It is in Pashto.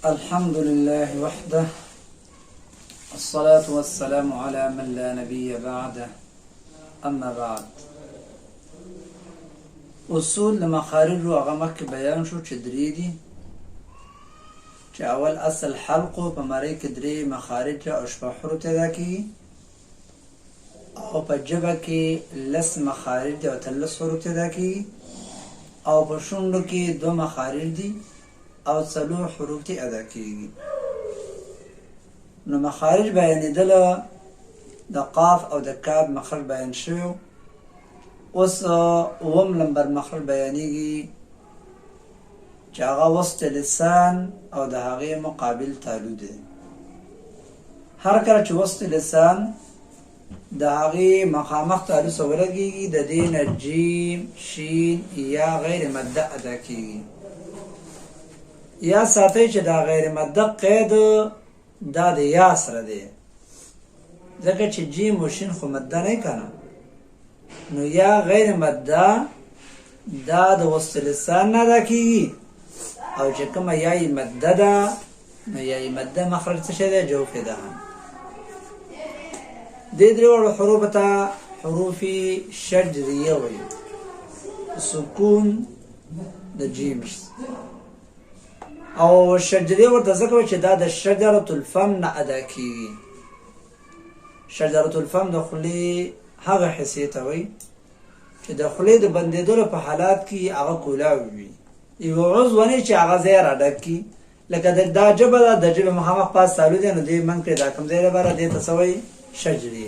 الحمد لله وحده الصلاة والسلام على من لا نبي بعده أما بعد اصول لمخارج و اغمك بیان شو چې درې دي چې اول اصل حلقو په مری کې درې مخارج او شپږ حروف ادا کی او په جبه کې لس مخارج او تلس حروف ادا کی او په شونډو کې دو مخارج دي او څلور حروف تی ادا کیږي. نو مخارج بیانېدل د قاف او د کاف مخرج بیان شو. اوس اوم نمبر مخرج بیانېږي چې هغه وسط لسان او د هغې مقابل تالو دی. هر کله چې وسط لسان د هغې مخامخ تالو سره ولګېږي د دې نه جیم شین یا غیر مده ادا کیږي. یا ساتي چې دا غیر مده قید دا د یا سره دی، ځکه چې جیم و شین خو مده نه کنه. نو یا غیر مده دا د وسط لسان نه ادا کیږي او چې کومه یای مده ده نو یای مده مخرج څه شی دی؟ جوفي ده. دې درېواړو حروفو ته حروف شجریه وایي. سکون د جیم او شجریه ورته ځکه وایي چې دا د شجرة الفم نه ادا کیږي. شجرة الفم د خولې هغه حصې ته وایي چې د خولې د بندېدلو په حالات کې هغه کولاو وي، یو عضو نه چې هغه ځای راډک کي، لکه دا ژبه ده، د ژبې مخامخ پاس تالو دی، نو دې منځ کې دا کوم ځای لپاره دې ته څه وایي؟ شجریه.